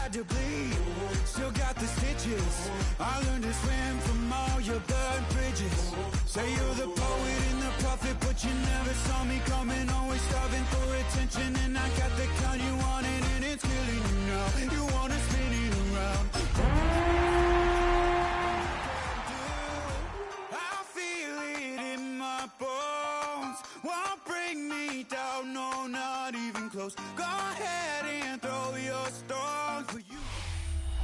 had to bleed, still got the stitches. I learned to swim from all your burnt bridges. Say you're the poet and the prophet, but you never saw me coming. Always starving for attention, and I got the kind you wanted, and it's killing you now. You wanna spin it around. I feel it in my bones. Won't bring me down, no, not even close. Go ahead and throw your stones for you.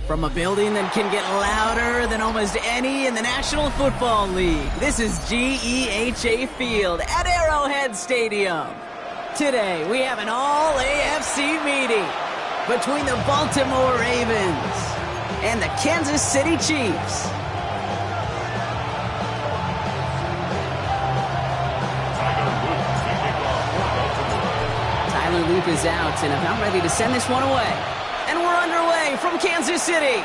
From a building that can get louder than almost any in the National Football League, this is GEHA Field at Arrowhead Stadium. Today, we have an all-AFC meeting between the Baltimore Ravens and the Kansas City Chiefs. Tyler Luke is out and about ready to send this one away. And we're underway from Kansas City.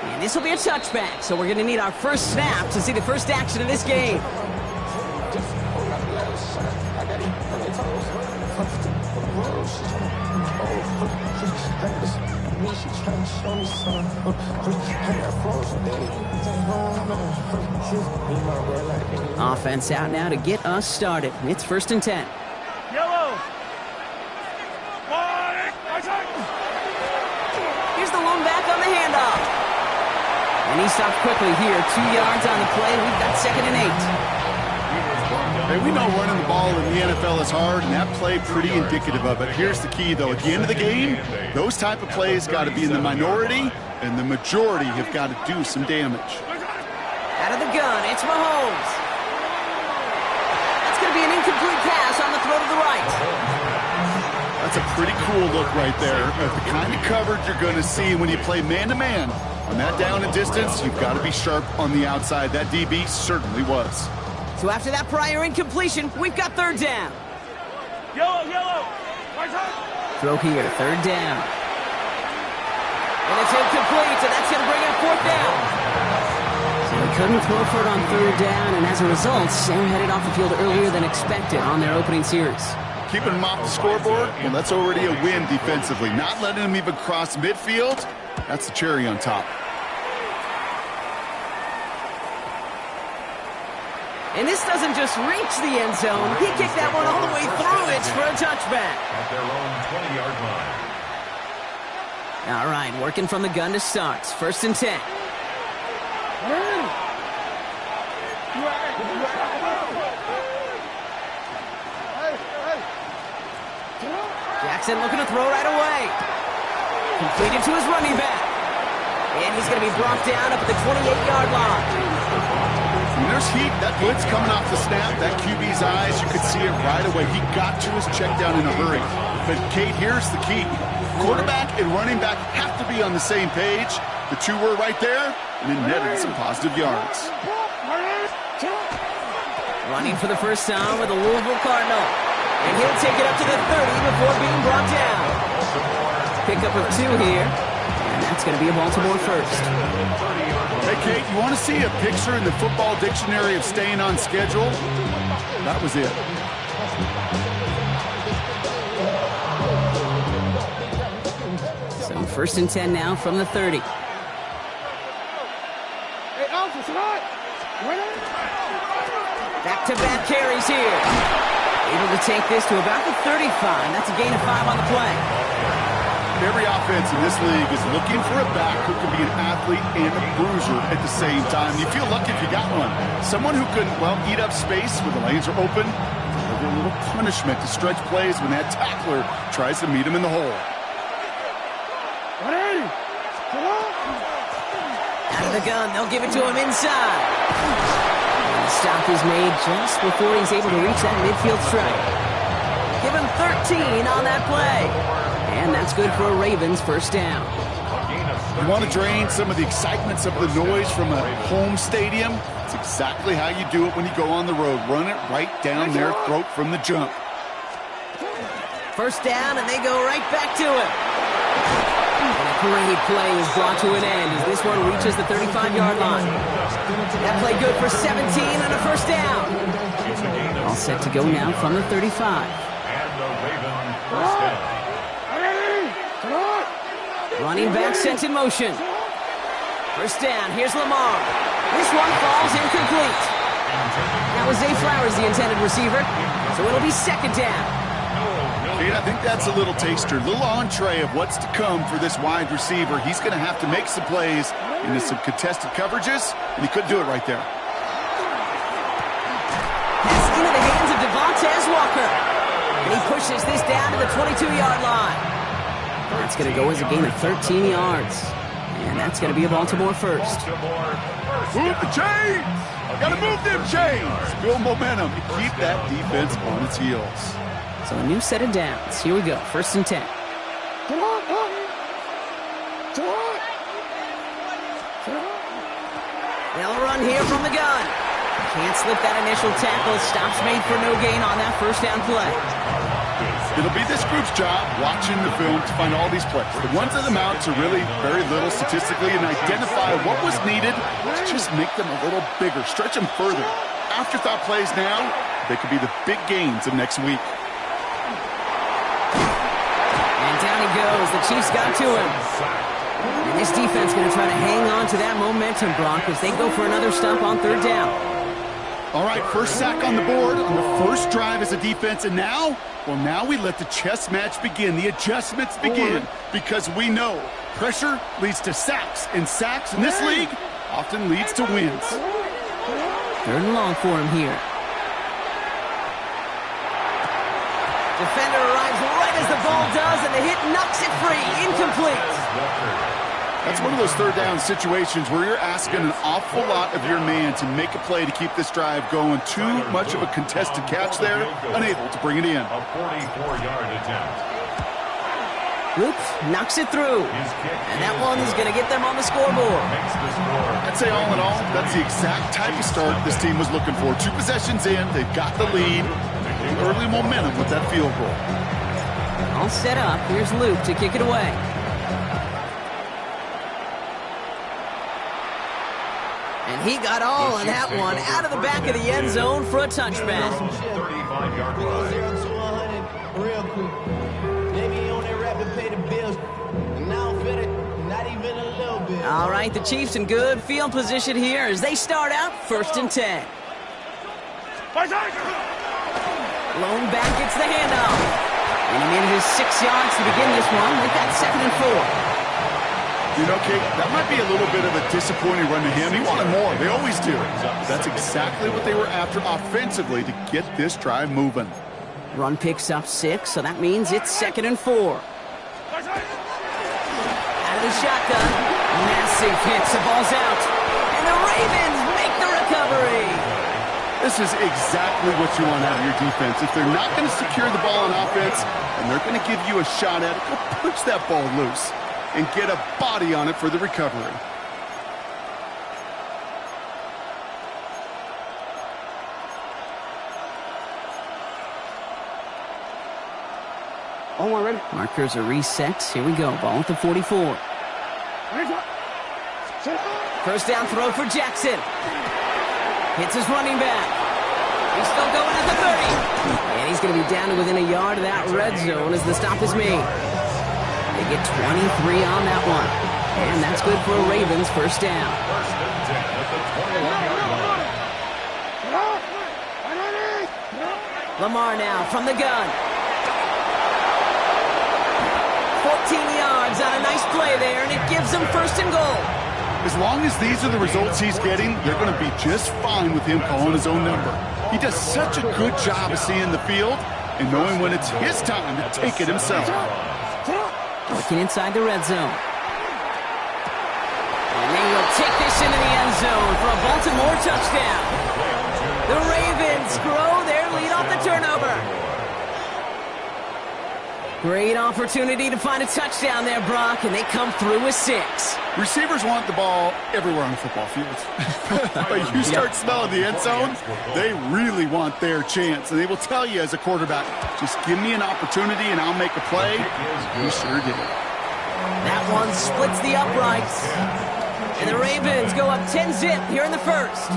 And this will be a touchback, so we're going to need our first snap to see the first action of this game. Offense out now to get us started. It's 1st and 10. Yellow. Here's the lone back on the handoff. And he stops quickly here. 2 yards on the play. We've got 2nd and 8. Hey, we know running the ball in the NFL is hard, and that play pretty indicative of it. Here's the key, though. At the end of the game, those type of plays got to be in the minority, and the majority have got to do some damage. Out of the gun, it's Mahomes. That's going to be an incomplete pass on the throw to the right. That's a pretty cool look right there. The kind of coverage you're going to see when you play man-to-man. On that down and distance, you've got to be sharp on the outside. That DB certainly was. So after that prior incompletion, we've got 3rd down. Yellow. Throw here, 3rd down. And it's incomplete, so that's going to bring up 4th down. So they couldn't throw for it on 3rd down, and as a result, Sam headed off the field earlier than expected on their opening series. Keeping them off the scoreboard, well, that's already a win defensively. Not letting them even cross midfield, that's the cherry on top. And this doesn't just reach the end zone. He kicked that one all the way through. It's for a touchback. At their own 20-yard line. All right, working from the gun to start. 1st and 10. Jackson looking to throw right away. Completed to his running back. And he's going to be brought down up at the 28-yard line. When there's heat, that blitz coming off the snap, that QB's eyes, you could see it right away. He got to his check down in a hurry. But, Kate, here's the key. Quarterback and running back have to be on the same page. The two were right there, and it netted some positive yards. Running for the first time with the Louisville Cardinal. And he'll take it up to the 30 before being brought down. Pickup of 2 here. And that's going to be a Baltimore first. Hey, Kate, you want to see a picture in the football dictionary of staying on schedule? That was it. So 1st and 10 now from the 30. Back-to-back carries here. Able to take this to about the 35. That's a gain of 5 on the play. Every offense in this league is looking for a back who can be an athlete and a bruiser at the same time. You feel lucky if you got one. Someone who can, well, eat up space when the lanes are open, deliver a little punishment to stretch plays when that tackler tries to meet him in the hole. Out of the gun, they'll give it to him inside. And the stop is made just before he's able to reach that midfield strike. Give him 13 on that play. And that's good for a Ravens first down. You want to drain some of the excitement, some of the noise from a home stadium? It's exactly how you do it when you go on the road. Run it right down their throat from the jump. First down, and they go right back to it. And a great play is brought to an end as this one reaches the 35-yard line. That play good for 17 and a first down. All set to go now from the 35. And the Ravens first down. Running back sent in motion. First down, here's Lamar. This one falls incomplete. That was Zay Flowers, the intended receiver, so it'll be second down. Kate, I think that's a little taster, a little entree of what's to come for this wide receiver. He's going to have to make some plays into some contested coverages, and he couldn't do it right there. Pass into the hands of Devontae Walker. And he pushes this down to the 22-yard line. That's going to go as a gain of 13 yards. And that's going to be a Baltimore first. Move the chains! Got to move them chains! Build momentum and keep that defense on its heels. So a new set of downs. Here we go, 1st and 10. They'll run here from the gun. Can't slip that initial tackle. Stops made for no gain on that first down play. It'll be this group's job watching the film to find all these plays. The ones that amount to really very little statistically and identify what was needed to just make them a little bigger, stretch them further. Afterthought plays now, they could be the big gains of next week. And down he goes. The Chiefs got to him. And this defense going to try to hang on to that momentum, Brock, as they go for another stop on 3rd down. All right, first sack on the board on the first drive as a defense, and now, well, now we let the chess match begin, the adjustments begin, because we know pressure leads to sacks, and sacks in this league often leads to wins. 3rd and long for him here. Defender arrives right as the ball does, and the hit knocks it free. Incomplete. That's one of those 3rd down situations where you're asking an awful lot of your man to make a play to keep this drive going. Too much of a contested catch there, unable to bring it in. A 44-yard attempt. Oops, knocks it through. And that one is going to get them on the scoreboard. I'd say all in all, that's the exact type of start this team was looking for. 2 possessions in, they've got the lead. Early momentum with that field goal. All set up. Here's Luke to kick it away. And he got all of that one out of the back of the end zone for a touchback. 35-yard line. 0 to 100 real quick. Maybe on that rapid pay the bills. And now I'm fit it, not even a little bit. All right, the Chiefs in good field position here as they start out 1st and 10. Lone back gets the handoff. And he made his 6 yards to begin this one. They've got 2nd and 4. You know, Kate, that might be a little bit of a disappointing run to him. He wanted more. They always do. That's exactly what they were after offensively to get this drive moving. Run picks up 6, so that means it's 2nd and 4. Out of the shotgun. Massive hits. The ball's out. And the Ravens make the recovery. This is exactly what you want out of your defense. If they're not going to secure the ball on offense, and they're going to give you a shot at it, go punch that ball loose and get a body on it for the recovery. Oh, we're ready. Markers are reset. Here we go. Ball at the 44. First down throw for Jackson. Hits his running back. He's still going at the 30. And he's going to be down to within a yard of that red zone as the stop is made. They get 23 on that one. And that's good for a Ravens first down. 1st and 10 at the 21-yard line. Lamar now from the gun. 14 yards on a nice play there, and it gives them 1st and goal. As long as these are the results he's getting, they're going to be just fine with him calling his own number. He does such a good job of seeing the field and knowing when it's his time to take it himself. Working inside the red zone. And they will take this into the end zone for a Baltimore touchdown. The Ravens grow their lead off the turnover. Great opportunity to find a touchdown there, Brock, and they come through with 6. Receivers want the ball everywhere on the football field. But you start smelling the end zone, they really want their chance. And they will tell you as a quarterback, just give me an opportunity and I'll make a play. You sure did. That one splits the uprights. And the Ravens go up 10-zip here in the first.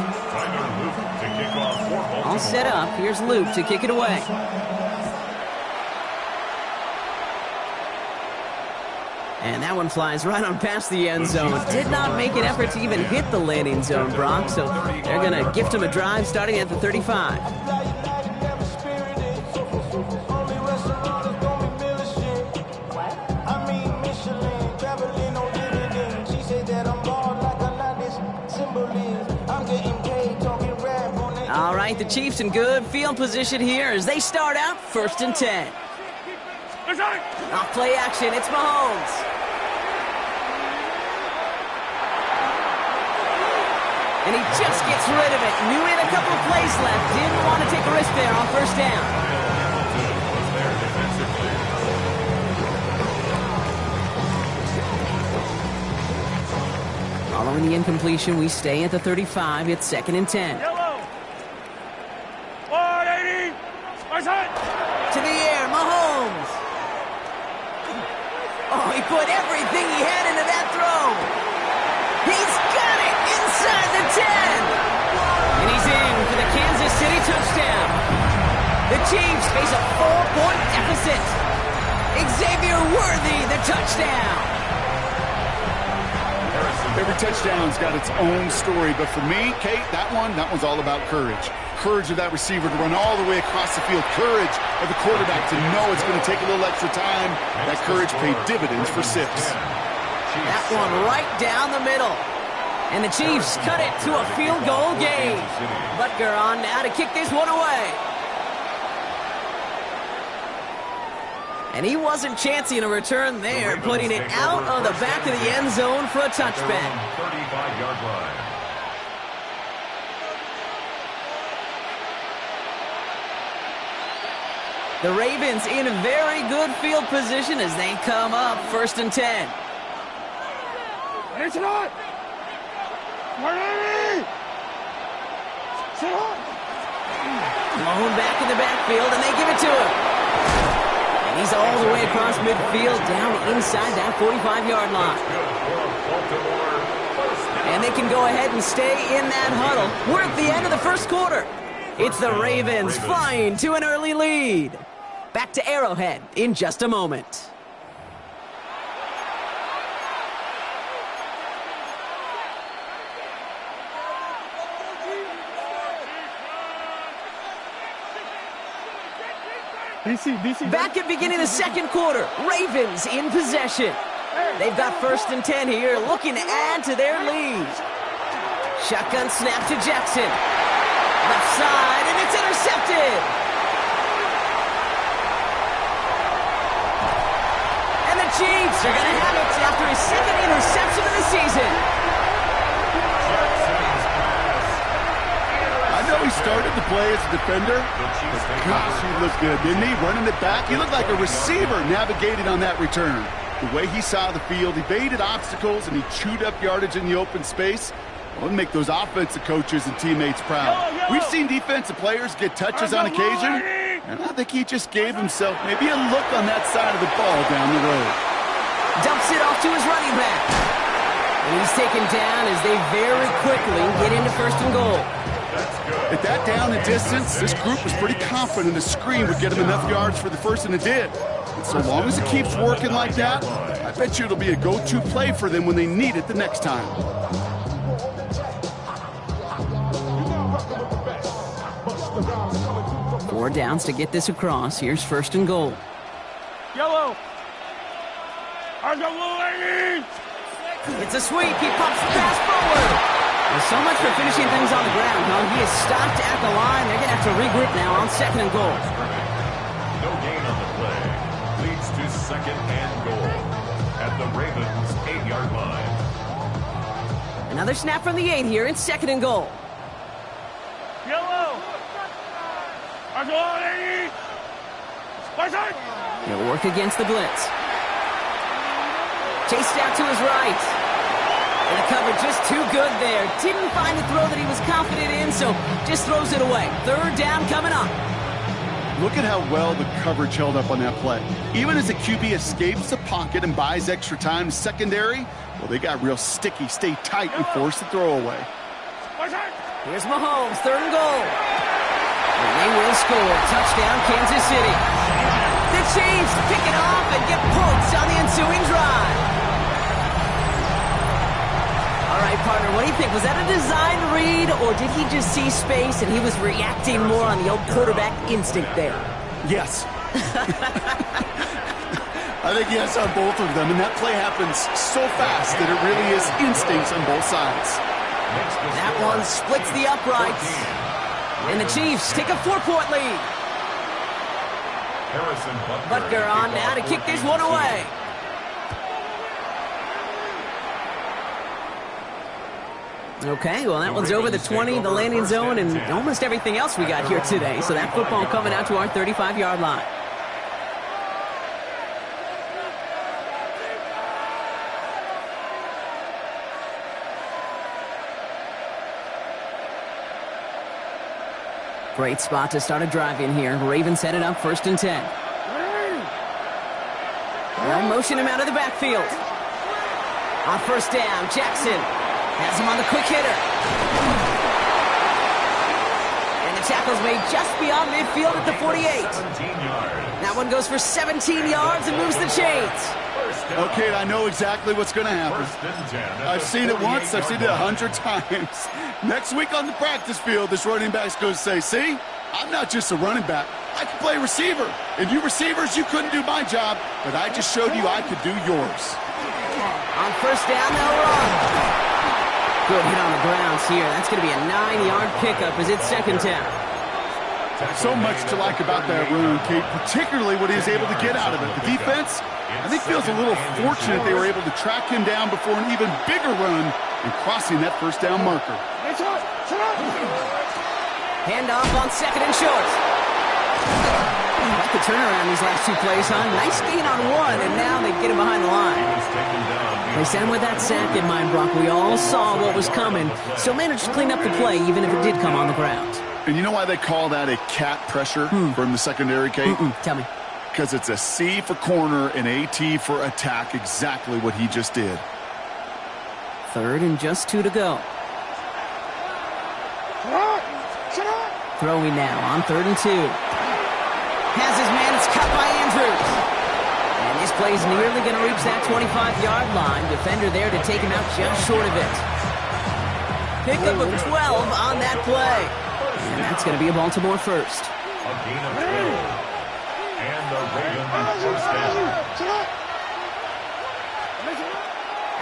All set up. Here's Luke to kick it away. And that one flies right on past the end zone. Did not make an effort to even hit the landing zone, Brock. So they're going to gift him a drive starting at the 35. All right, the Chiefs in good field position here as they start out 1st and 10. Off play action, it's Mahomes. And he just gets rid of it. Knew he had a couple of plays left. Didn't want to take a risk there on 1st down. Following the incompletion, we stay at the 35. It's 2nd and 10. Yellow. 180. To the air, Mahomes. Oh, he put everything he had into that throw. He's got it inside the 10. And he's in for the Kansas City touchdown. The Chiefs face a 4-point deficit. Xavier Worthy, the touchdown. Every touchdown's got its own story, but for me, Kate, that one's all about courage. Courage of that receiver to run all the way across the field. Courage of the quarterback to know it's going to take a little extra time. That courage paid dividends for 6. That one right down the middle. And the Chiefs cut it to a field goal game. Butker on now to kick this one away. And he wasn't chancing a return there, putting it out on the back of the end zone for a touchback. 35-yard line. The Ravens in a very good field position as they come up 1st and 10. Malone back in the backfield, and they give it to him. And he's all the way across midfield, down inside that 45-yard line. And they can go ahead and stay in that huddle. We're at the end of the 1st quarter. It's the Ravens flying to an early lead. Back to Arrowhead in just a moment. Back at beginning of the 2nd quarter, Ravens in possession. They've got 1st and 10 here, looking to add to their lead. Shotgun snap to Jackson. Left side, and it's intercepted. And the Chiefs are going to have it after his 2nd interception of the season. I know he started to play as a defender, but gosh, he looked good, didn't he? Running it back, he looked like a receiver navigating on that return. The way he saw the field, he evaded obstacles, and he chewed up yardage in the open space. Well, it'll make those offensive coaches and teammates proud. We've seen defensive players get touches on occasion, and I think he just gave himself maybe a look on that side of the ball down the road. Dumps it off to his running back. And he's taken down as they very quickly get into 1st and goal. At that down and distance, this group was pretty confident the screen would get him enough yards for the 1st, and it did. And so long as it keeps working like that, I bet you it'll be a go-to play for them when they need it the next time. Four downs to get this across. Here's 1st and goal. Yellow. It's a sweep. He pops the pass forward. Well, so much for finishing things on the ground, huh? He is stopped at the line. They're going to have to regroup now on 2nd and goal. No gain on the play. Leads to 2nd and goal at the Ravens' 8-yard line. Another snap from the 8 here. It's 2nd and goal. Yellow. He'll work against the blitz. Chased out to his right. And the cover just too good there. Didn't find the throw that he was confident in, so just throws it away. 3rd down coming up. Look at how well the coverage held up on that play. Even as the QB escapes the pocket and buys extra time secondary, well, they got real sticky, stay tight, and force the throw away. Here's Mahomes, 3rd and goal. And they will score. Touchdown, Kansas City. The Chiefs Chiefs pick it off and get points on the ensuing drive. All right, partner, what do you think? Was that a design read, or did he just see space and he was reacting more on the old quarterback instinct there? Yes. I think yes on both of them, and that play happens so fast that it really is instincts on both sides. That one splits the uprights, and the Chiefs take a 4-point lead. Harrison Butker on now to kick this one away. Okay, well, that one's over the 20, the landing zone, and almost everything else we got here today. So that football coming out to our 35-yard line. Great spot to start a drive in here. Ravens headed up 1st and 10. They'll motion him out of the backfield. On 1st down, Jackson has him on the quick hitter. And the tackle's made just beyond midfield at the 48. That one goes for 17 yards and moves the chains. Okay, I know exactly what's going to happen. I've seen it once. I've seen it 100 times. Next week on the practice field, this running back's going to say, see, I'm not just a running back. I can play receiver. And you receivers, you couldn't do my job, but I just showed you I could do yours. On 1st down, they'll run. Good hit on the grounds here. That's going to be a 9-yard pickup as it's 2nd down. So much to like about that run, Kate, particularly what he was able to get out of it. The defense, I think, feels a little fortunate they were able to track him down before an even bigger run and crossing that 1st down marker. Handoff on 2nd and short. Like the turnaround these last 2 plays, huh? Nice gain on 1, and now they get him behind the line. They sent him with that sack in mind, Brock. We all saw what was coming, so managed to clean up the play, even if it did come on the ground. And you know why they call that a cat pressure from the secondary, Kate? Tell me. Because it's a C for corner and a T for attack, exactly what he just did. 3rd and just 2 to go. Throwing now on 3rd and 2. Has his man, it's cut by Andrews. And this play's nearly going to reach that 25-yard line. Defender there to take him out just short of it. Pickup of 12 on that play. And that's going to be a Baltimore first. A gain of 12. And the Ravens 1st down.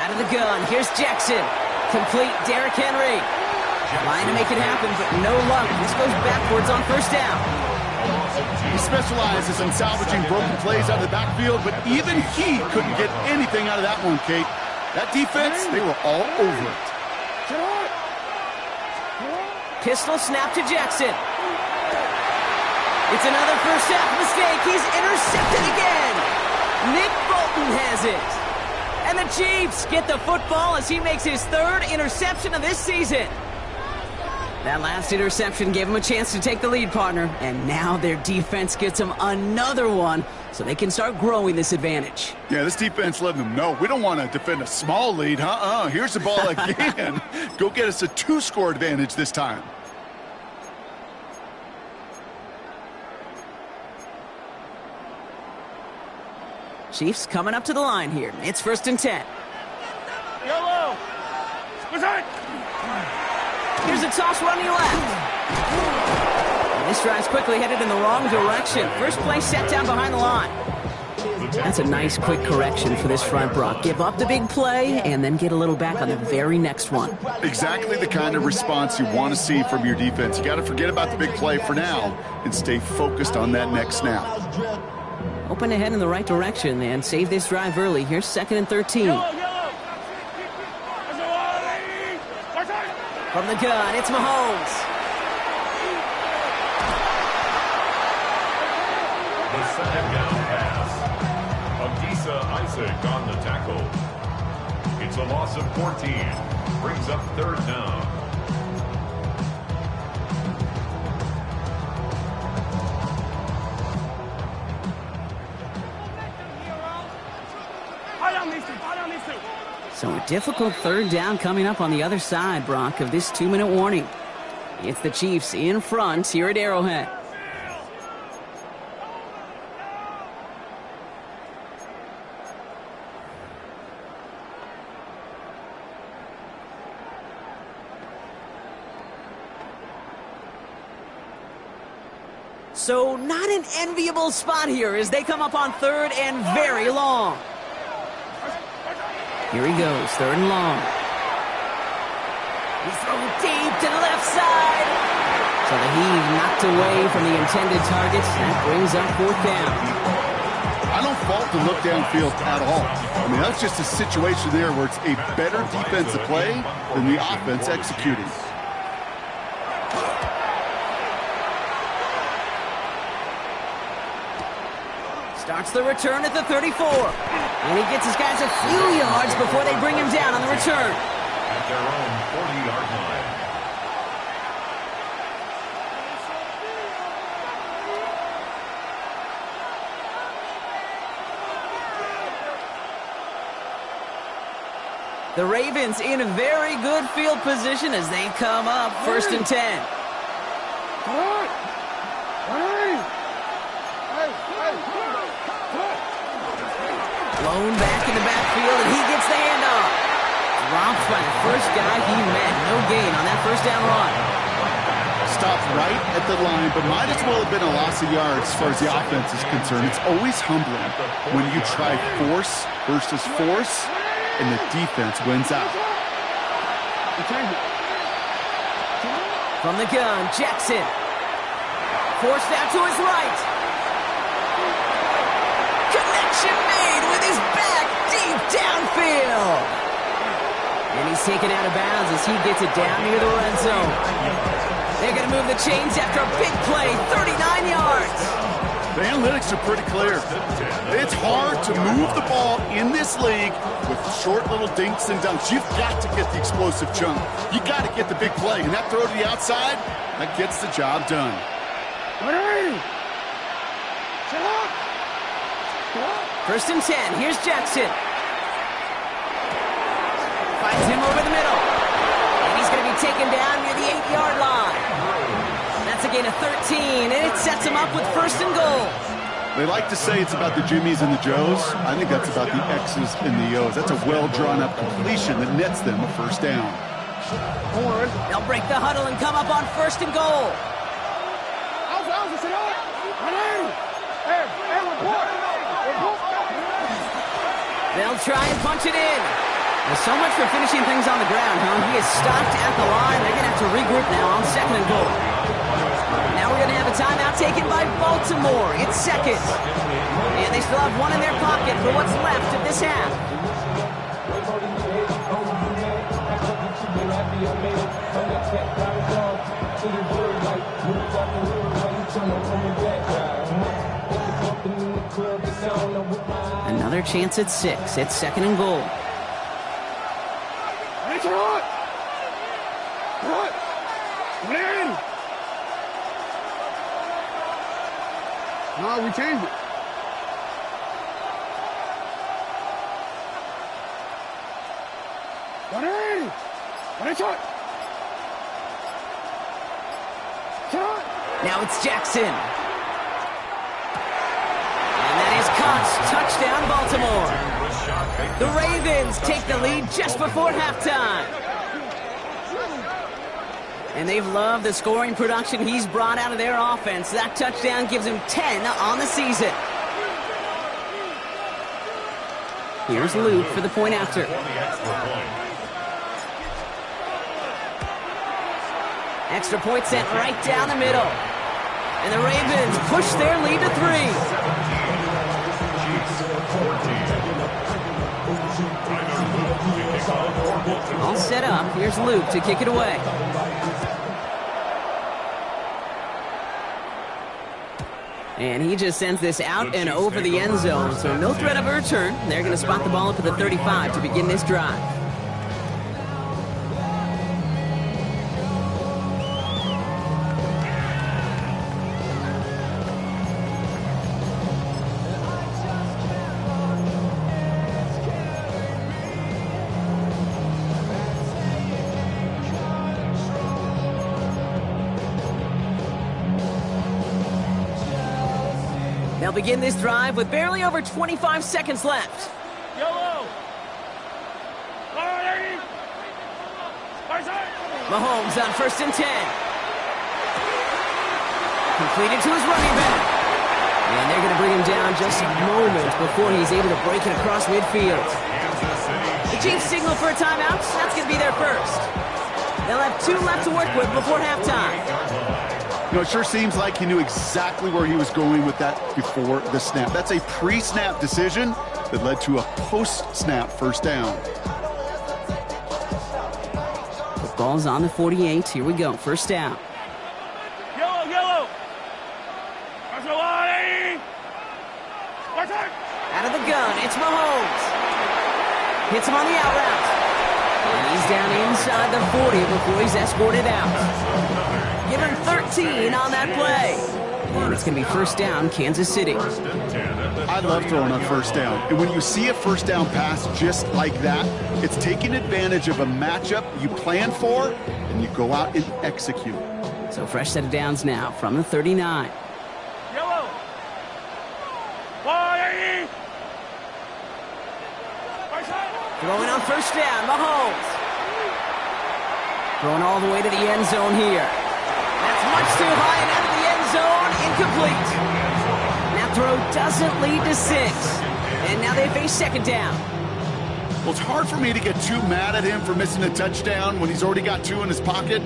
Out of the gun, here's Jackson. Complete Derrick Henry. Trying to make it happen, but no luck. This goes backwards on 1st down. He specializes in salvaging broken plays out of the backfield, but even he couldn't get anything out of that one, Kate. That defense, they were all over it. Pistol snap to Jackson. It's another 1st half mistake. He's intercepted again. Nick Bolton has it. And the Chiefs get the football as he makes his 3rd interception of this season. That last interception gave him a chance to take the lead, partner. And now their defense gets them another one so they can start growing this advantage. Yeah, this defense letting them know we don't want to defend a small lead. Here's the ball again. Go get us a 2-score advantage this time. Chiefs coming up to the line here. It's 1st and 10. Yellow. Here's a toss running left. And this drive's quickly headed in the wrong direction. First play set down behind the line. That's a nice quick correction for this front, Brock. Give up the big play and then get a little back on the very next one. Exactly the kind of response you want to see from your defense. You got to forget about the big play for now and stay focused on that next snap. Open ahead in the right direction and save this drive early. Here's 2nd and 13. From the gun, it's Mahomes. The 2nd down pass. Adisa Isaac on the tackle. It's a loss of 14. Brings up 3rd down. So a difficult 3rd down coming up on the other side, Brock, of this 2-minute warning. It's the Chiefs in front here at Arrowhead. So not an enviable spot here as they come up on 3rd and very long. Here he goes, 3rd and long. He's throwing deep to the left side. So the heave knocked away from the intended targets. That brings up 4th down. I don't fault the look downfield at all. I mean, that's just a situation there where it's a better defensive play than the offense executing. Starts the return at the 34. And he gets his guys a few yards before they bring him down on the return. At their own 40-yard line. The Ravens in a very good field position as they come up 1st and 10. Blown back in the backfield, and he gets the handoff. Dropped by the first guy he met. No gain on that 1st down run. Stopped right at the line, but might as well have been a loss of yards as far as the offense is concerned. It's always humbling when you try force versus force, and the defense wins out. From the gun, Jackson. Forced out to his right. Connection made with his back deep downfield. And he's taken out of bounds as he gets it down near the red zone. They're going to move the chains after a big play, 39 yards. The analytics are pretty clear. It's hard to move the ball in this league with short little dinks and dunks. You've got to get the explosive chunk. You got to get the big play. And that throw to the outside, that gets the job done. First and 10. Here's Jackson. Finds him over the middle. And he's going to be taken down near the 8-yard line. That's a gain of 13, and it sets him up with 1st and goal. They like to say it's about the Jimmies and the Joes. I think that's about the X's and the O's. That's a well-drawn-up completion that nets them a 1st down. They'll break the huddle and come up on 1st and goal. They'll try and punch it in. Well, so much for finishing things on the ground, huh? He is stopped at the line. They're going to have to regroup now on 2nd and goal. Now we're going to have a timeout taken by Baltimore. It's 2nd. And they still have one in their pocket for what's left of this half. Another chance at 6. It's 2nd and goal. No, we changed it. Now it's Jackson. And that is caught. Touchdown, Baltimore. The Ravens take the lead just before halftime. And they've loved the scoring production he's brought out of their offense. That touchdown gives him 10 on the season. Here's Luke for the point after. Extra point sent right down the middle. And the Ravens push their lead to 3. All set up. Here's Luke to kick it away. And he just sends this out and over the end zone. So no threat of a return. They're going to spot the ball up at the 35 to begin this drive. They'll begin this drive with barely over 25 seconds left. Yellow. Mahomes on 1st and 10. Completed to his running back. And they're going to bring him down just a moment before he's able to break it across midfield. The Chiefs signal for a timeout. That's going to be their first. They'll have 2 left to work with before halftime. You know, it sure seems like he knew exactly where he was going with that before the snap. That's a pre-snap decision that led to a post-snap first down. The ball's on the 48. Here we go. First down. Yellow. Out of the gun, it's Mahomes. Hits him on the out route. And he's down inside the 40 before he's escorted out. Give him 13 on that play. And it's going to be first down, Kansas City. I love throwing on first down. And when you see a first down pass just like that, it's taking advantage of a matchup you plan for, and you go out and execute. So fresh set of downs now from the 39. Yellow. Throwing on first down, Mahomes. Throwing all the way to the end zone here. That's much too high and out of the end zone. Incomplete. That throw doesn't lead to 6. And now they face second down. Well, it's hard for me to get too mad at him for missing a touchdown when he's already got 2 in his pocket.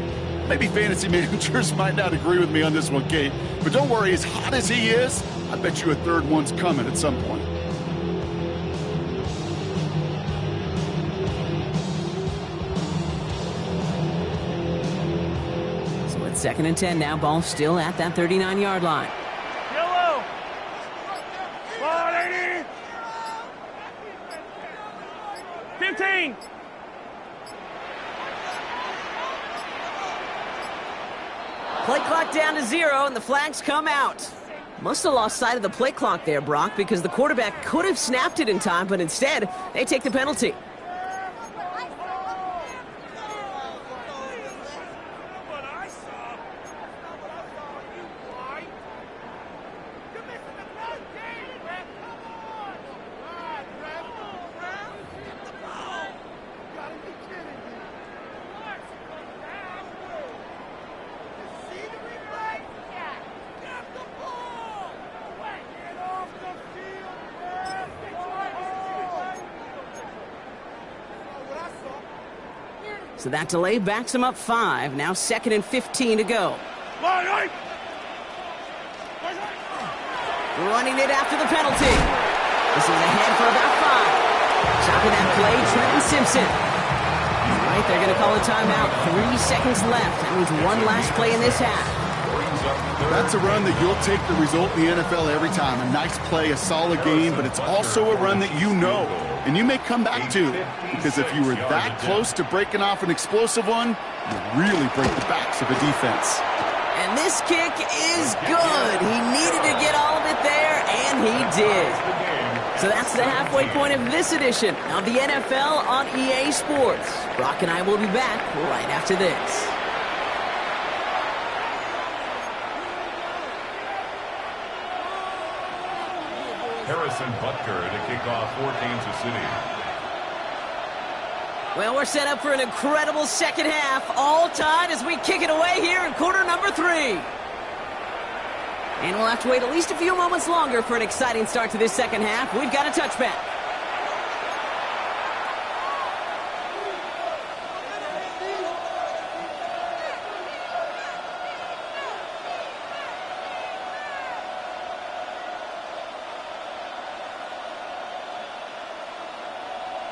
Maybe fantasy managers might not agree with me on this one, Kate. But don't worry, as hot as he is, I bet you a third one's coming at some point. So it's 2nd and 10 now. Ball still at that 39-yard line. Yellow. 180. 15. Play clock down to 0, and the flags come out. Must have lost sight of the play clock there, Brock, because the quarterback could have snapped it in time, but instead, they take the penalty. So that delay backs him up 5. Now 2nd and 15 to go. Running it after the penalty. This is ahead for about 5. Stopping that play, Trenton Simpson. All right, they're going to call a timeout. 3 seconds left. That means one last play in this half. That's a run that you'll take the result in the NFL every time. A nice play, a solid game, but it's also a run that you know. And you may come back to, because if you were that close to breaking off an explosive one, you really break the backs of a defense. And this kick is good. He needed to get all of it there, and he did. So that's the halfway point of this edition of the NFL on EA Sports. Brock and I will be back right after this. Harrison Butker to kick off for Kansas City. Well, we're set up for an incredible second half, all tied as we kick it away here in quarter number 3. And we'll have to wait at least a few moments longer for an exciting start to this second half. We've got a touchback.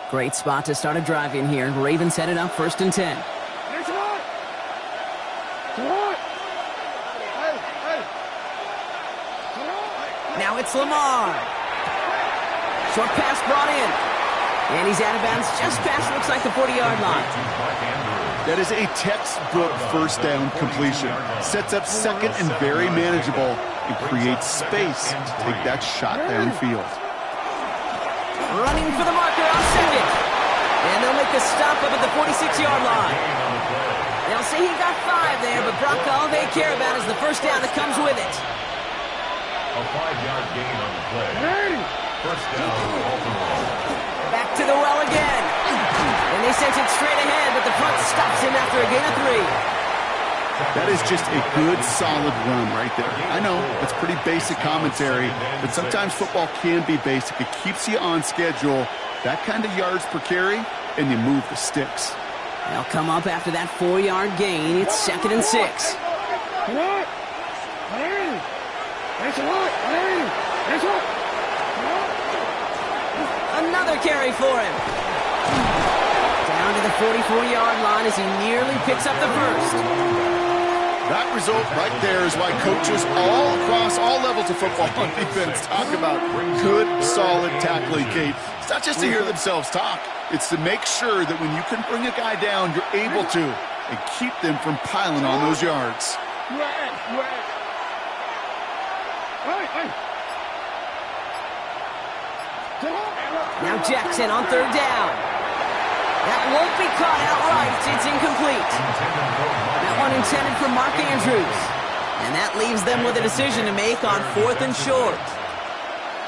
Great spot to start a drive in here. Ravens headed up 1st and 10. Now it's Lamar. Short pass brought in. And he's out of bounds just past, looks like, the 40-yard line. That is a textbook first down completion. Sets up 2nd and very manageable and creates space to take that shot downfield. Running for the marker on 2nd. And they'll make the stop up at the 46-yard line. They'll say he got 5 there, but Brock, all they care about is the first down that comes with it. A 5-yard gain on the play. First down, Baltimore. Back to the well again. And they sent it straight ahead, but the front stops him after a gain of 3. That is just a good, solid run right there. I know, that's pretty basic commentary, but sometimes football can be basic. It keeps you on schedule, that kind of yards per carry, and you move the sticks. They'll come up after that 4-yard gain. It's 2nd and 6. Another carry for him. Down to the 44-yard line as he nearly picks up the first. That result right there is why coaches all across all levels of football on defense talk about good, solid tackling, Kate. It's not just to hear themselves talk. It's to make sure that when you can bring a guy down, you're able to, and keep them from piling on those yards. Now Jackson on 3rd down. That won't be caught outright. It's incomplete. That one intended for Mark Andrews. And that leaves them with a decision to make on 4th and short.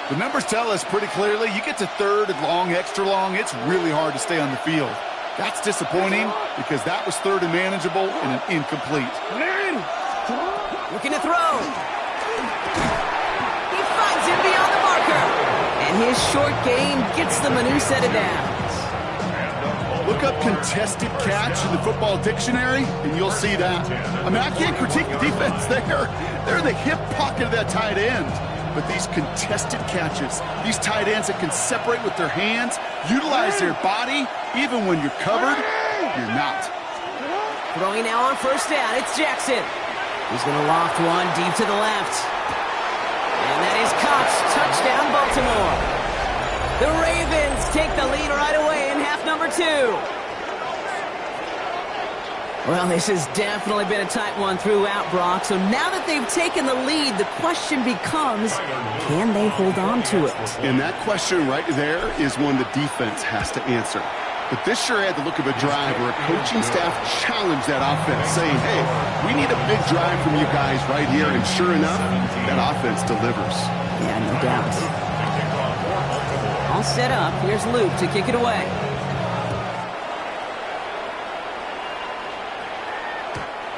The numbers tell us pretty clearly, you get to 3rd and long, extra long, it's really hard to stay on the field. That's disappointing because that was 3rd and manageable and an incomplete. Looking to throw. He finds him beyond the marker. And his short game gets them a new set of downs. Look up contested catch in the football dictionary, and you'll see that. I mean, I can't critique the defense there. They're in the hip pocket of that tight end. But these contested catches, these tight ends that can separate with their hands, utilize their body, even when you're covered, you're not. Throwing now on 1st down, it's Jackson. He's going to loft one deep to the left. And that is Cox. Touchdown, Baltimore. The Ravens take the lead right away in half number 2. Well, this has definitely been a tight one throughout, Brock. So now that they've taken the lead, the question becomes, can they hold on to it? And that question right there is one the defense has to answer. But this sure had the look of a drive where a coaching staff challenged that offense, saying, hey, we need a big drive from you guys right here. And sure enough, that offense delivers. Yeah, no doubt. All set up. Here's Luke to kick it away.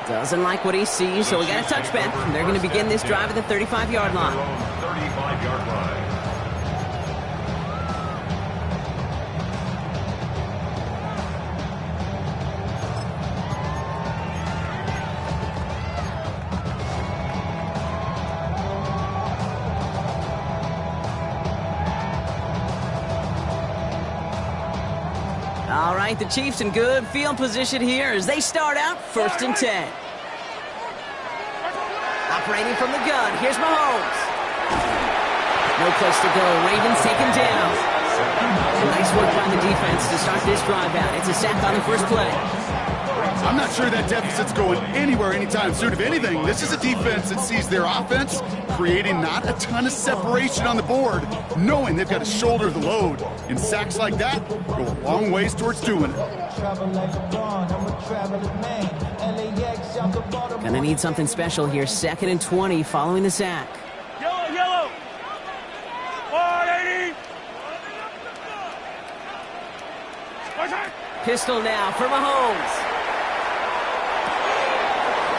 Doesn't like what he sees, so we got a touchback. They're going to begin this drive at the 35-yard line. 35-yard line. All right, the Chiefs in good field position here as they start out 1st and 10. Operating from the gun, here's Mahomes. No place to go, Ravens taken down. Nice work by the defense to start this drive out. It's a sack on the first play. I'm not sure that deficit's going anywhere anytime soon. If anything, this is a defense that sees their offense creating not a ton of separation on the board, knowing they've got to shoulder the load. And sacks like that go a long ways towards doing it. Gonna need something special here. 2nd and 20 following the sack. Yellow. 180. Pistol now for Mahomes.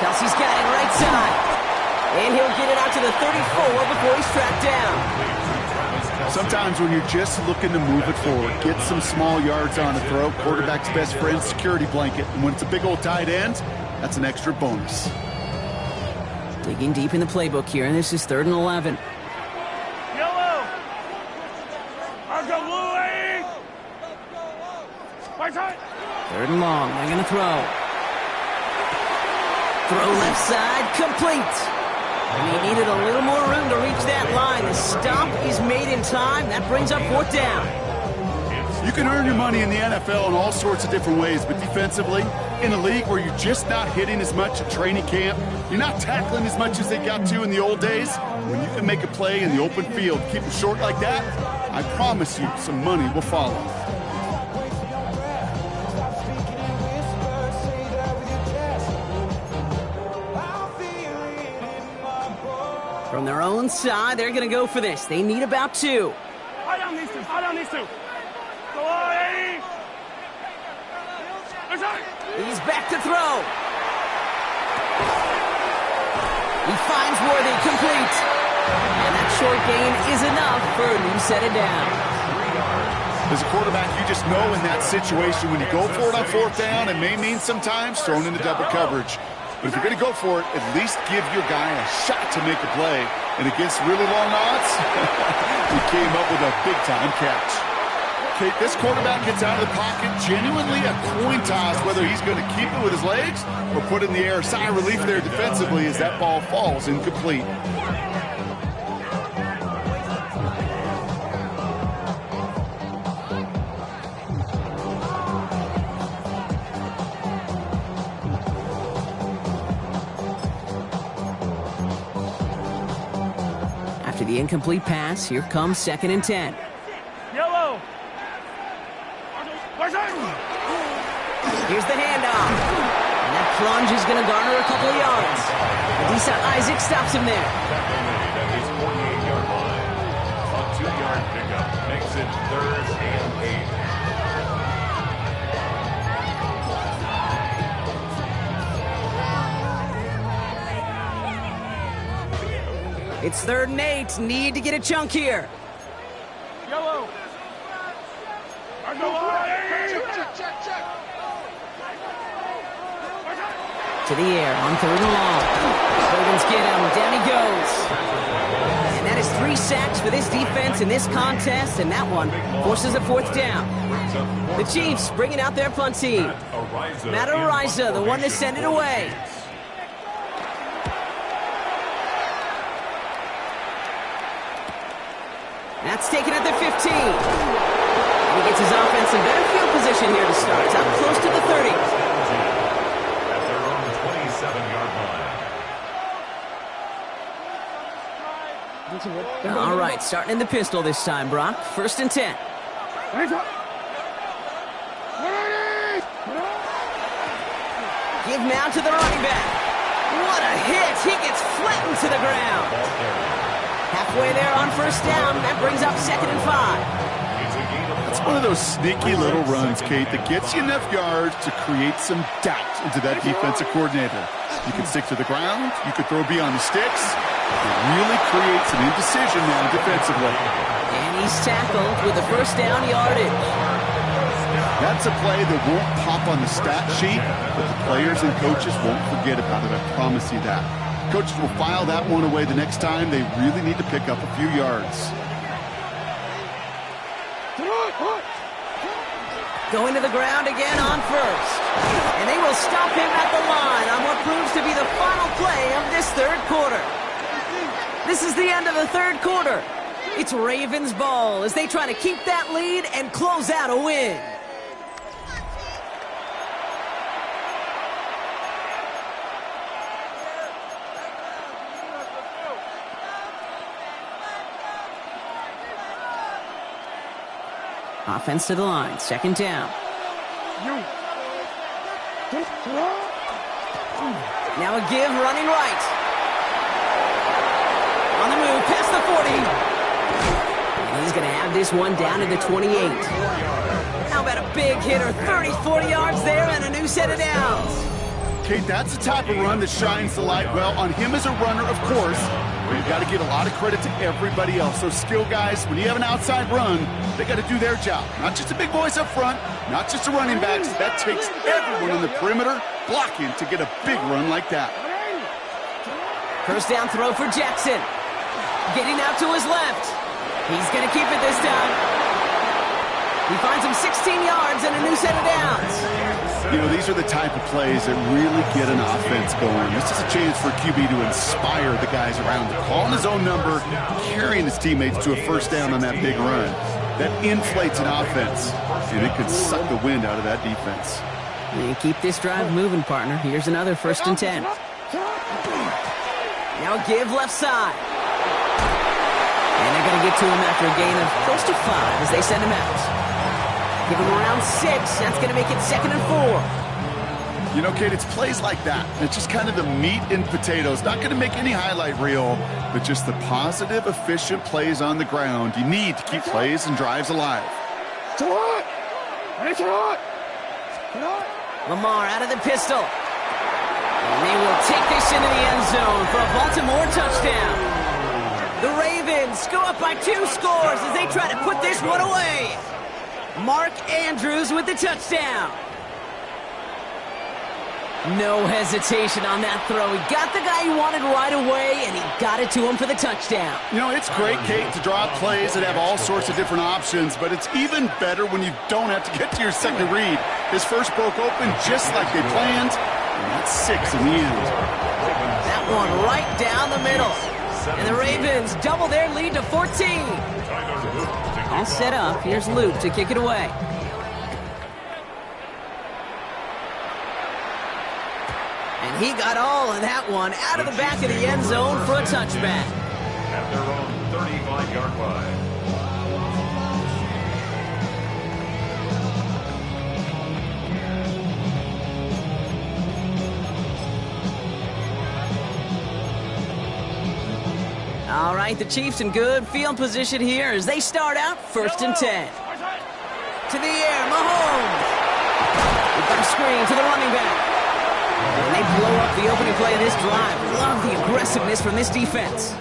Kelsey's got it right side. And he'll get it out to the 34 before he's tracked down. Sometimes when you're just looking to move it forward, get some small yards on a throw, quarterback's best friend, security blanket. And when it's a big old tight end, that's an extra bonus. Digging deep in the playbook here, and this is 3rd and 11. Yellow. I've got blue 80. Right side. 3rd and long, they're gonna throw. Throw left side, complete. And he needed a little more room to reach that line. The stop is made in time. That brings up 4th down. You can earn your money in the NFL in all sorts of different ways, but defensively, in a league where you're just not hitting as much at training camp, you're not tackling as much as they got to in the old days, when you can make a play in the open field, keep it short like that, I promise you some money will follow. From their own side, they're going to go for this. They need about 2. I down these two. Go on, 80. Right side. He's back to throw. He finds Worthy, complete. And that short gain is enough for a new set of downs. As a quarterback, you just know in that situation when you go for it on fourth down, it may mean sometimes thrown into double coverage. But if you're going to go for it, at least give your guy a shot to make a play. And against really long odds, he came up with a big-time catch. Okay, this quarterback gets out of the pocket, genuinely a coin toss whether he's going to keep it with his legs or put it in the air. Sigh of relief there defensively as that ball falls incomplete. After the incomplete pass, here comes 2nd and 10. Yellow. Here's the handoff. And that plunge is going to garner a couple of yards. Adisa Isaac stops him there. Tackled at his 48-yard line. A 2-yard pickup makes it 3rd and 8. It's 3rd and 8. Need to get a chunk here. Yellow. To the air on 3rd and long. Ravens get him. Down he goes. And that is 3 sacks for this defense in this contest, and that one forces a 4th down. The Chiefs bringing out their punt team. Matt Araiza, the one to send it away. That's taken at the 15. And he gets his offense in better field position here to start. It's up close to the 30. At their own 27-yard line. All right, starting in the pistol this time, Brock. 1st and 10. Give now to the running back. What a hit. He gets flattened to the ground. Halfway there on 1st down. That brings up 2nd and 5. It's one of those sneaky little runs, Kate, that gets you enough yards to create some doubt into that defensive coordinator. You can stick to the ground. You could throw beyond the sticks. It really creates an indecision now defensively. And he's tackled with the 1st down yardage. That's a play that won't pop on the stat sheet, but the players and coaches won't forget about it. I promise you that. Coaches will file that one away the next time. They really need to pick up a few yards. Going to the ground again on 1st. And they will stop him at the line on what proves to be the final play of this 3rd quarter. This is the end of the 3rd quarter. It's Ravens ball as they try to keep that lead and close out a win. Offense to the line, 2nd down. Now a give, running right. On the move, past the 40. And he's going to have this one down to the 28. How about a big hitter, 30, 40 yards there and a new set of downs. Kate, that's the type of run that shines the light well on him as a runner, of course. But you've got to give a lot of credit to everybody else. Those skill guys, when you have an outside run, they got to do their job. Not just the big boys up front, not just the running backs. That takes everyone on the perimeter blocking to get a big run like that. 1st down throw for Jackson. Getting out to his left. He's going to keep it this time. He finds him 16 yards and a new set of downs. You know, these are the type of plays that really get an offense going. This is a chance for QB to inspire the guys around him. Calling his own number, carrying his teammates to a 1st down on that big run. That inflates an offense, and it can suck the wind out of that defense. And keep this drive moving, partner. Here's another 1st and 10. Now give left side. And they're going to get to him after a gain of close to 5 as they send him out. Give him around 6. That's going to make it 2nd and 4. You know, Kate, it's plays like that. It's just kind of the meat and potatoes. Not going to make any highlight reel, but just the positive, efficient plays on the ground. You need to keep plays and drives alive. Lamar out of the pistol. And they will take this into the end zone for a Baltimore touchdown. The Ravens go up by 2 scores as they try to put this one away. Mark Andrews with the touchdown. No hesitation on that throw. He got the guy he wanted right away, and he got it to him for the touchdown. You know, it's great, Kate, to draw up plays that have all sorts of different options, but it's even better when you don't have to get to your second read. His first broke open just like they planned, and that's 6 in the end. That one right down the middle. And the Ravens double their lead to 14. All set up. Here's Luke to kick it away. And he got all of that one out of the back of the end zone for a touchback. At their own 35-yard line. All right, the Chiefs in good field position here as they start out 1st and 10. To the air, Mahomes. We've got a screen to the running back. And they blow up the opening play of this drive. Love the aggressiveness from this defense.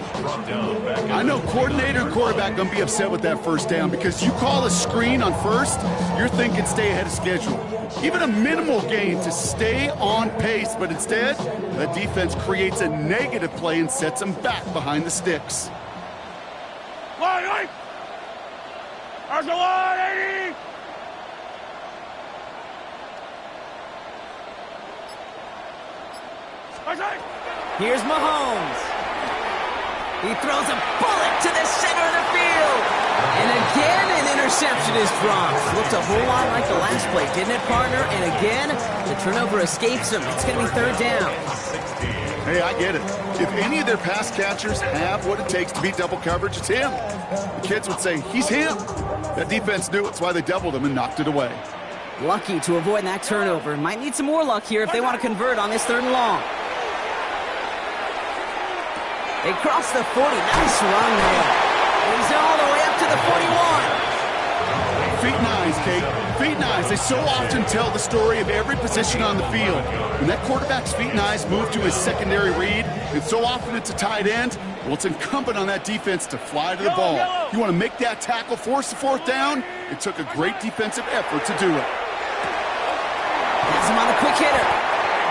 I know coordinator and quarterback going to be upset with that first down because you call a screen on first, you're thinking stay ahead of schedule. Even a minimal gain to stay on pace, but instead, the defense creates a negative play and sets them back behind the sticks. Line, there's the line, 80! Here's Mahomes. He throws a bullet to the center of the field. And again, an interception is dropped. Looked a whole lot like the last play, didn't it, partner? And again, the turnover escapes him. It's going to be 3rd down. Hey, I get it. If any of their pass catchers have what it takes to beat double coverage, it's him. The kids would say, he's him. That defense knew it's why they doubled him and knocked it away. Lucky to avoid that turnover. Might need some more luck here if they want to convert on this 3rd and long. They cross the 40. Nice run there. He's all the way up to the 41. Feet nice, Kate. Feet nice. They so often tell the story of every position on the field. When that quarterback's feet nice move to his secondary read, and so often it's a tight end, well, it's incumbent on that defense to fly to the ball. You want to make that tackle, force the 4th down? It took a great defensive effort to do it. Has him on the quick hitter.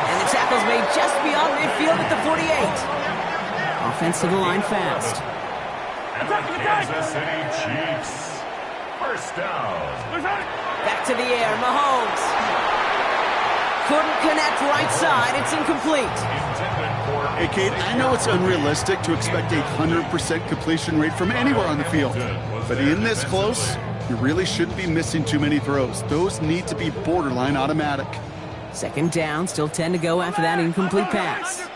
And the tackle's made just beyond midfield at the 48. Offensive line fast. Kansas City Chiefs. First down. Back to the air, Mahomes. Couldn't connect right side. It's incomplete. Hey, Kate, I know it's unrealistic to expect a 100% completion rate from anywhere on the field. But in this close, you really shouldn't be missing too many throws. Those need to be borderline automatic. 2nd down, still 10 to go after that incomplete pass.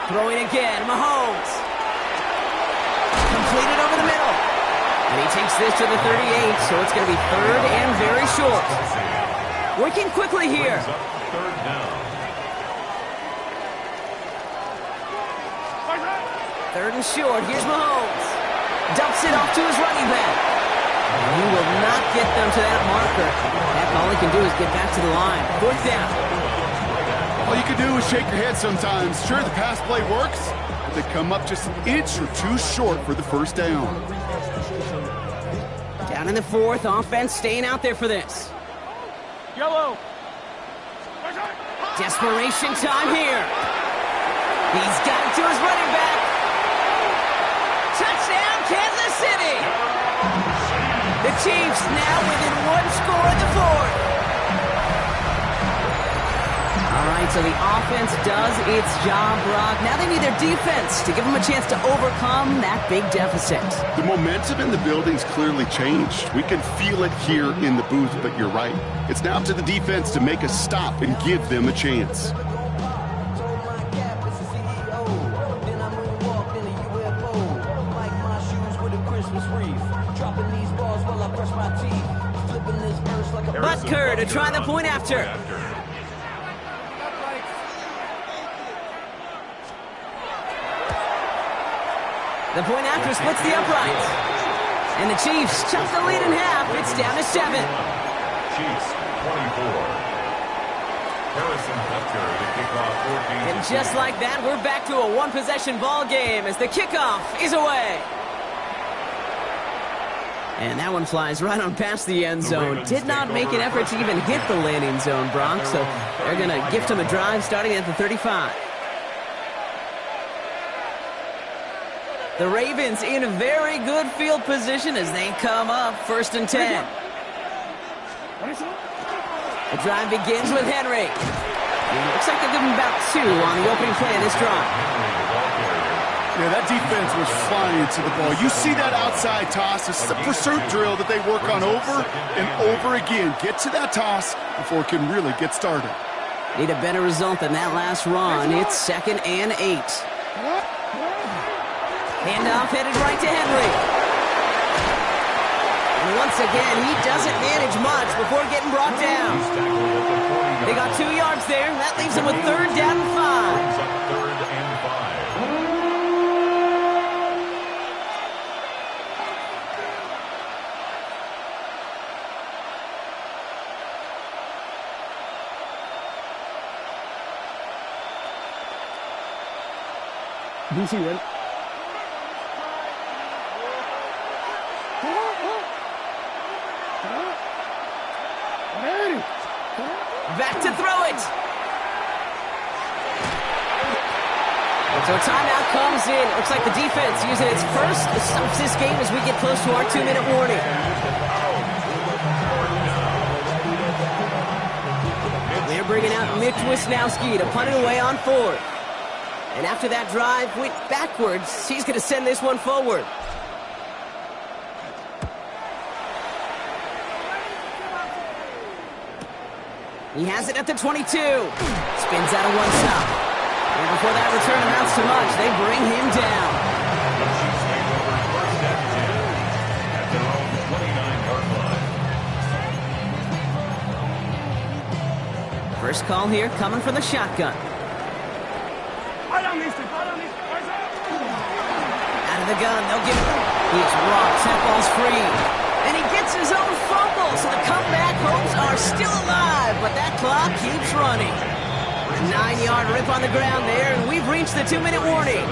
Throwing again, Mahomes. Completed over the middle. And he takes this to the 38, so it's going to be 3rd and very short. Working quickly here. 3rd down. 3rd and short. Here's Mahomes. Dumps it off to his running back. And he will not get them to that marker. Heck, all he can do is get back to the line. 4th down. All you can do is shake your head sometimes. Sure, the pass play works, but they come up just an inch or two short for the 1st down. Down in the 4th, offense staying out there for this. Yellow. Desperation time here. He's got it to his running back. Touchdown, Kansas City. The Chiefs now within 1 score at the 4th. All right, so the offense does its job, Brock. Now they need their defense to give them a chance to overcome that big deficit. The momentum in the building's clearly changed. We can feel it here in the booth, but you're right. It's now up to the defense to make a stop and give them a chance. Butker to try the point after. The point after splits the uprights. And the Chiefs chop the lead in half. It's down to 7. Chiefs 24. Harrison Butker to kick off 14. And just like that, we're back to a one-possession ball game as the kickoff is away. And that one flies right on past the end zone. Did not make an effort to even hit the landing zone, Brock, so they're going to gift him a drive starting at the 35. The Ravens in very good field position as they come up 1st and 10. The drive begins with Henry. It looks like they'll give him about 2 on the opening play of this drive. Yeah, that defense was flying to the ball. You see that outside toss. This is a pursuit drill that they work on over and over again. Get to that toss before it can really get started. Need a better result than that last run. It's 2nd and 8. Handoff headed right to Henry. And once again, he doesn't manage much before getting brought down. They got 2 yards there. That leaves them with 3rd down and 5. DC ready? Back to throw it. So a timeout comes in. It looks like the defense using its first stops this game as we get close to our 2-minute warning. They're bringing out Mitch Wisnowski to punt it away on 4th. And after that drive went backwards, he's going to send this one forward. He has it at the 22. Spins out of one stop. And before that return amounts to much, they bring him down. First call here coming from the shotgun. Out of the gun, they'll give it. He's rocked. That ball's free. And he gets his own fumble, so the comeback hopes are still alive, but that clock keeps running. A 9-yard rip on the ground there, and we've reached the 2-minute warning.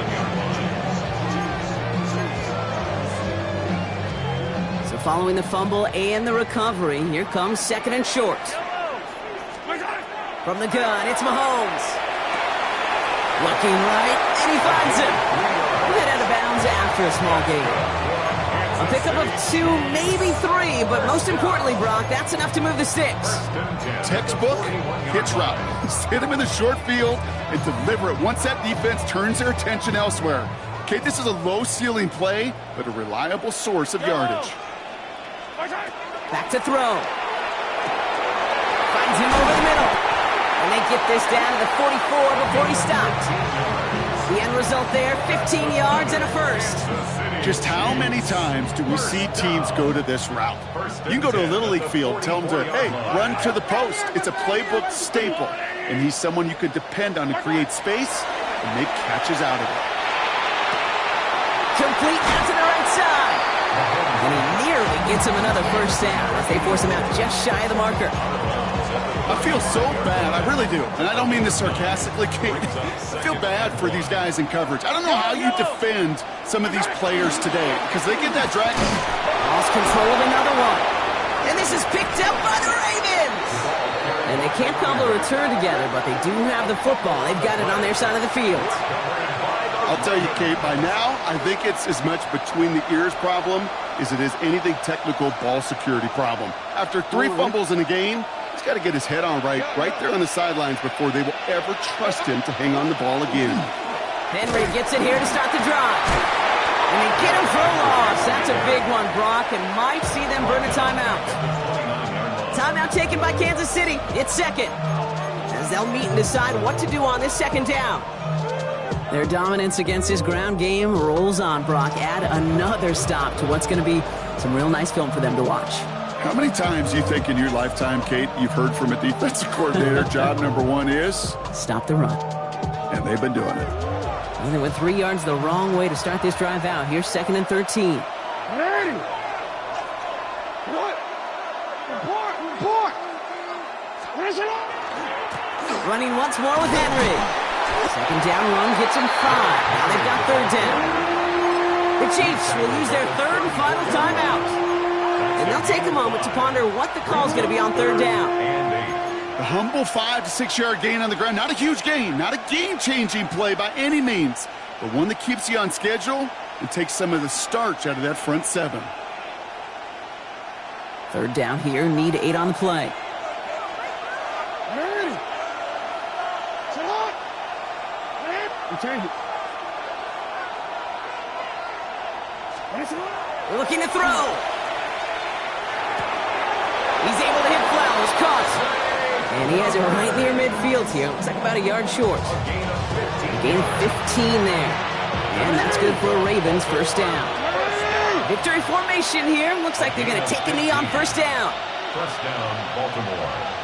So following the fumble and the recovery, here comes 2nd and short. From the gun, it's Mahomes. Looking right, and he finds him. Hit out of bounds after a small gain. A pickup of 2, maybe 3, but most importantly, Brock, that's enough to move the sticks. Textbook hitch route. Just hit him in the short field and deliver it once that defense turns their attention elsewhere. Okay, this is a low-ceiling play, but a reliable source of yardage. Back to throw. Finds him over the middle. And they get this down to the 44 before he stopped. The end result there, 15 yards and a first. Just how many times do we see teams go to this route? You can go to a Little League field, tell them to, hey, run to the post. It's a playbook staple. And he's someone you could depend on to create space and make catches out of it. Complete out to the right side. And he nearly gets him another first down as they force him out just shy of the marker. I feel so bad, I really do. And I don't mean this sarcastically, Kate. I feel bad for these guys in coverage. I don't know how you defend some of these players today because they get that drag. Lost control of another one. And this is picked up by the Ravens. And they can't cobble a return together, but they do have the football. They've got it on their side of the field. I'll tell you, Kate, by now, I think it's as much between the ears problem as it is anything technical ball security problem. After 3 fumbles in a game, he's got to get his head on right there on the sidelines before they will ever trust him to hang on the ball again. Henry gets it here to start the drive. And they get him for a loss. That's a big one, Brock, and might see them burn a timeout. Timeout taken by Kansas City. It's 2nd. As they'll meet and decide what to do on this 2nd down. Their dominance against this ground game rolls on, Brock. Add another stop to what's going to be some real nice film for them to watch. How many times do you think in your lifetime, Kate, you've heard from a defensive coordinator, job number 1 is? Stop the run. And they've been doing it. And they went 3 yards the wrong way to start this drive out. Here's 2nd and 13. Ready. What? Report. Finish it up. Running once more with Henry. Second down run gets him 5. Now they've got third down. The Chiefs will use their third and final timeout. And they'll take a moment to ponder what the call is going to be on third down. A humble 5 to 6 yard gain on the ground. Not a huge gain, not a game-changing play by any means, but one that keeps you on schedule and takes some of the starch out of that front 7. Third down here, need 8 on the play. Looking to throw. He's able to hit Flowers, caught. And he has it right near midfield here. Looks like about a yard short. A gain of 15 there. And that's good for a Ravens first down. Victory formation here. Looks like they're going to take a knee on first down. First down, Baltimore.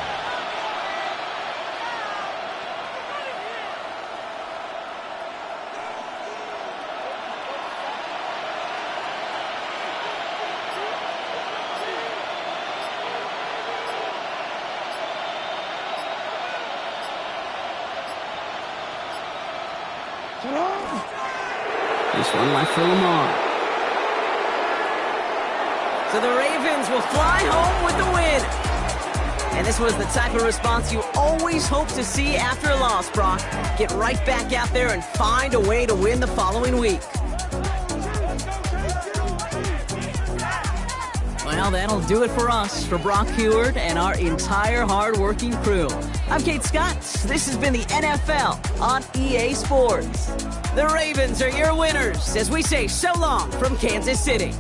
This one left for Lamar. So the Ravens will fly home with the win. And this was the type of response you always hope to see after a loss, Brock. Get right back out there and find a way to win the following week. Well, that'll do it for us, for Brock Huard and our entire hard-working crew. I'm Kate Scott. This has been the NFL on EA Sports. The Ravens are your winners as we say so long from Kansas City.